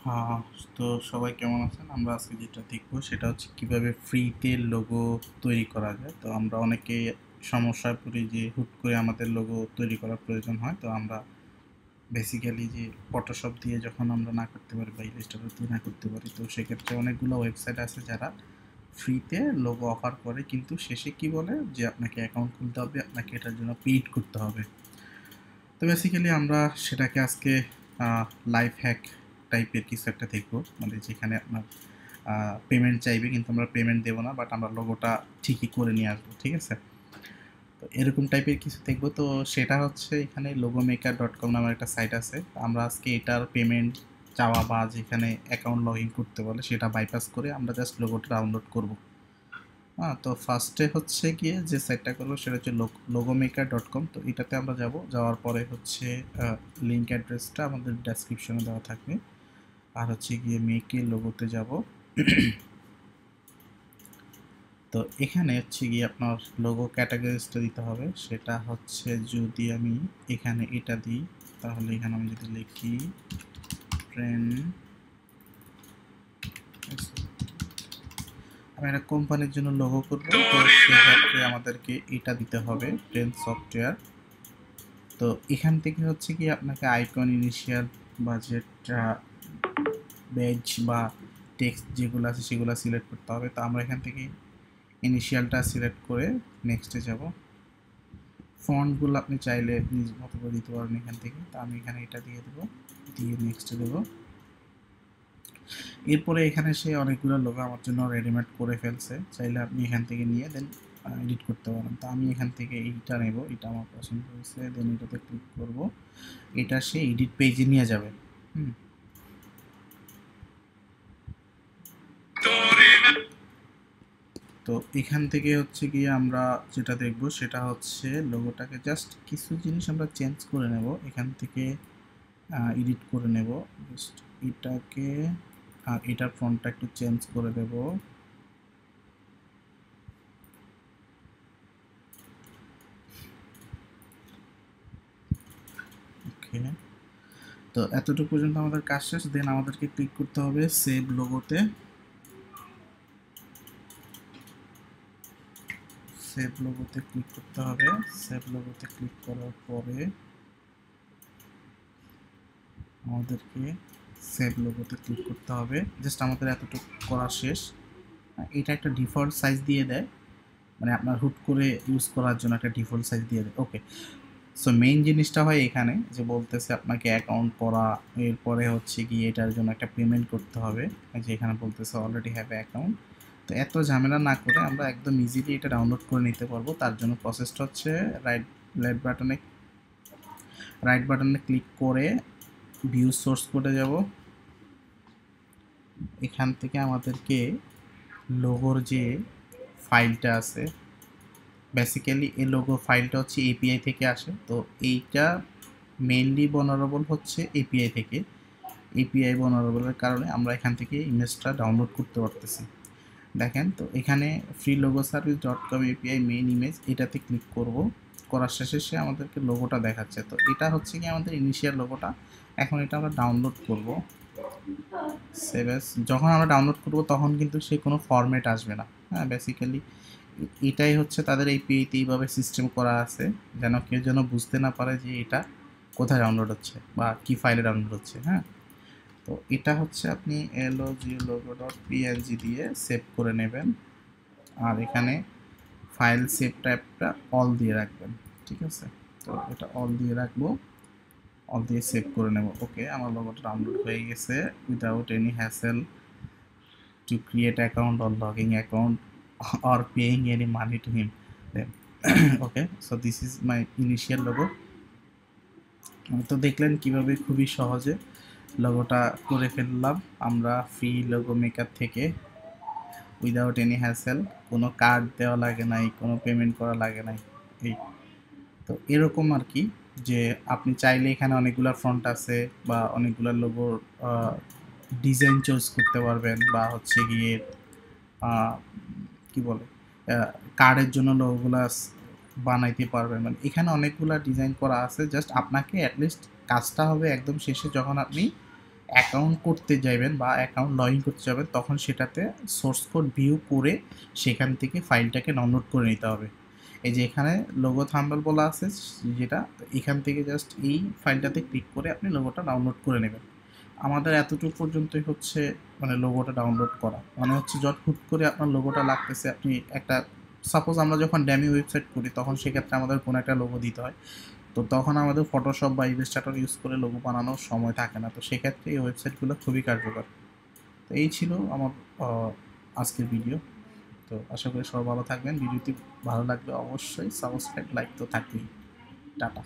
হ্যাঁ, তো সবাই কেমন আছেন? আমরা আজকে যেটা দেখবো সেটা হচ্ছে কিভাবে ফ্রিতে লোগো তৈরি করা যায়। তো আমরা অনেকেই সমস্যায় পড়ি যে হুট করে আমাদের লোগো তৈরি করার প্রয়োজন হয়। তো আমরা বেসিক্যালি যে ফটোশপ দিয়ে যখন আমরা না করতে পারি বা ইলাস্ট্রেটর দিয়ে না করতে পারি, তো সেক্ষেত্রে অনেকগুলো ওয়েবসাইট আছে যারা ফ্রিতে লোগো অফার করে, কিন্তু শেষে কি বলে যে আপনাকে অ্যাকাউন্ট খুলতে হবে, আপনাকে এটার জন্য পেইড করতে হবে। তো বেসিক্যালি আমরা সেটাকে আজকে লাইফ হ্যাক টাইপের কিছু একটা দেখবো, মানে যেখানে আপনার পেমেন্ট চাইবে, কিন্তু আমরা পেমেন্ট দেবো না, বাট আমরা লোগোটা ঠিকই করে নিয়ে আসবো। ঠিক আছে, তো এরকম টাইপের কিছু দেখবো। তো সেটা হচ্ছে এখানে logomaker.com নামের একটা সাইট আছে। আমরা আজকে এটার পেমেন্ট চাওয়া বা যেখানে অ্যাকাউন্ট লগ ইন করতে বলে সেটা বাইপাস করে আমরা জাস্ট লোগোটা ডাউনলোড করবো। হ্যাঁ, তো ফার্স্টে হচ্ছে গিয়ে যে সাইটটা করবো সেটা হচ্ছে logomaker.com। তো এটাতে আমরা যাব, যাওয়ার পরে হচ্ছে লিঙ্ক অ্যাড্রেসটা আমাদের ডেসক্রিপশনে দেওয়া থাকবে। আর হচ্ছে গিয়ে মেকে লোগোতে যাব। তো এখানে হচ্ছে গিয়ে আপনার লোগো ক্যাটাগরিজটা দিতে হবে। সেটা হচ্ছে যদি আমি এখানে এটা দিই, তাহলে এখানে আমি যদি লিখি ট্রেন, আমি একটা কোম্পানির জন্য লোগো করবো, তো সেক্ষেত্রে আমাদেরকে এটা দিতে হবে ট্রেন সফটওয়্যার। তো এখান থেকে হচ্ছে কি আপনাকে আইকন, ইনিশিয়াল, বাজেট, ব্যাজ বা টেক্সট যেগুলো আছে সেগুলো সিলেক্ট করতে হবে। তো আমরা এখান থেকে ইনিশিয়ালটা সিলেক্ট করে নেক্সটে যাব। ফন্টগুলো আপনি চাইলে নিজ মতো করে দিতে পারেন এখান থেকে। তো আমি এখানে এটা দিয়ে দেবো, দিয়ে নেক্সটে দেবো। এরপরে এখানে সে অনেকগুলো লোগো আমার জন্য রেডিমেড করে ফেলছে, চাইলে আপনি এখান থেকে নিয়ে দেন এডিট করতে পারেন। তো আমি এখান থেকে এইটা নেব, এটা আমার পছন্দ হয়েছে, দেন এটাতে ক্লিক করব, এটা সে এডিট পেজে নিয়ে যাবে। তো এখান থেকে হচ্ছে গিয়ে আমরা যেটা দেখব সেটা হচ্ছে লোগোটাকে জাস্ট কিছু জিনিস আমরা চেঞ্জ করে নেব, এখান থেকে এডিট করে নেব জাস্ট এটাকে, আর এটার ফন্টটা একটু চেঞ্জ করে দেব। ওকে, তো এতটুকু পর্যন্ত আমাদের কাজ শেষ। দেন আমাদেরকে ক্লিক করতে হবে সেভ লোগোতে। সেভ লোগোতে ক্লিক করতে হবে। সেভ লোগোতে ক্লিক করার পরে আমাদেরকে সেভ লোগোতে ক্লিক করতে হবে। জাস্ট আমাদের এতটুকু করা শেষ। এটা একটা ডিফল্ট সাইজ দিয়ে দেয়, মানে আপনার হুট করে ইউজ করার জন্য একটা ডিফল্ট সাইজ দিয়ে দেয়। ওকে, সো মেইন জিনিসটা হয় এখানে যে বলতেছে আপনাকে অ্যাকাউন্ট করা, এরপরে হচ্ছে কি এটার জন্য একটা পেমেন্ট করতে হবে, যে এখানে বলতেছে অলরেডি হ্যাভ অ্যাকাউন্ট। তো এত ঝামেলা না করে আমরা একদম ইজিলি এটা ডাউনলোড করে নিতে পারবো। তার জন্য প্রসেসটা হচ্ছে রাইট বাটনে ক্লিক করে ভিউ সোর্স কোডে যাব। এখান থেকে আমাদেরকে লোগোর যে ফাইলটা আছে, বেসিক্যালি এই লোগো ফাইলটা হচ্ছে এপিআই থেকে আসে। তো এইটা মেইনলি vulnerable হচ্ছে এপিআই থেকে। এপিআই vulnerable-এর কারণে আমরা এখান থেকে ইমেজটা ডাউনলোড করতে পারতেছি। দেখেন, তো এখানে free logo service dot com API main image, এটাতে ক্লিক করব। করার শেষে সে আমাদেরকে লোগোটা দেখাচ্ছে। তো এটা হচ্ছে কি আমাদের ইনিশিয়াল লোগোটা। এখন এটা আমরা ডাউনলোড করব। সেভ এস যখন আমরা ডাউনলোড করব তখন কিন্তু সে কোনো ফরম্যাট আসবে না। হ্যাঁ, বেসিক্যালি এটাই হচ্ছে তাদের এই পিআইতে এইভাবে সিস্টেম করা আছে, যেন কেউ যেন বুঝতে না পারে যে এটা কোথায় ডাউনলোড হচ্ছে বা কি ফাইলে ডাউনলোড হচ্ছে। হ্যাঁ, তো এটা হচ্ছে আপনি logo.png দিয়ে সেভ করে নেবেন, আর এখানে ফাইল সেভ টাইপটা অল দিয়ে রাখবেন। ঠিক আছে, তো এটা অল দিয়ে রাখবো, অল দিয়ে সেভ করে নেব। ওকে, আমার লোগোটা ডাউনলোড হয়ে গেছে without any hassle to create account or logging account or paying any money to him. Then okay, so this is my initial logo. তো দেখলেন কিভাবে খুবই সহজে লোগোটা করে ফেললাম আমরা ফ্রি লোগো মেকার থেকে, উইদাউট এনি হ্যাসেল। কোনো কার্ড দেওয়া লাগে নাই, কোনো পেমেন্ট করা লাগে নাই। এই তো এরকম আর কি, যে আপনি চাইলে এখানে অনেকগুলো ফন্ট আছে বা অনেকগুলো লোগোর ডিজাইন চুজ করতে পারবেন, বা হচ্ছে গিয়ে কি বলে কার্ডের জন্য লোগোগুলো বানাইতে পারবেন। মানে এখানে অনেকগুলো ডিজাইন করা আছে, জাস্ট আপনাকে অ্যাটলিস্ট কাজটা হবে একদম শেষে যখন আপনি অ্যাকাউন্ট করতে যাবেন বা অ্যাকাউন্ট লগ ইন করতে যাবেন, তখন সেটাতে সোর্স কোড ভিউ করে সেখান থেকে ফাইলটাকে ডাউনলোড করে নিতে হবে। এই যে এখানে লোগো থাম্বনেল বলা আছে যেটা, এখান থেকে জাস্ট এই ফাইলটাতে ক্লিক করে আপনি লোগোটা ডাউনলোড করে নেবেন। আমাদের এতটুকু পর্যন্তই হচ্ছে মানে লোগোটা ডাউনলোড করা, মানে হচ্ছে যত হুট করে আপনার লোগোটা লাগতেছে, আপনি একটা সাপোজ আমরা যখন ড্যামি ওয়েবসাইট করি তখন সেক্ষেত্রে আমাদের কোনো একটা লোগো দিতে হয়, তো তখন আমাদের ফটোশপ বা ইলাস্ট্রেটর ইউজ করে লোগো বানানোর সময় থাকে না, তো সেক্ষেত্রে এই ওয়েবসাইটগুলো খুবই কার্যকর। তো এই ছিল আমার আজকের ভিডিও। তো আশা করি সবাই ভালো থাকবেন। ভিডিওটি ভালো লাগলে অবশ্যই সাবস্ক্রাইব, লাইক তো থাকবেই। টাটা।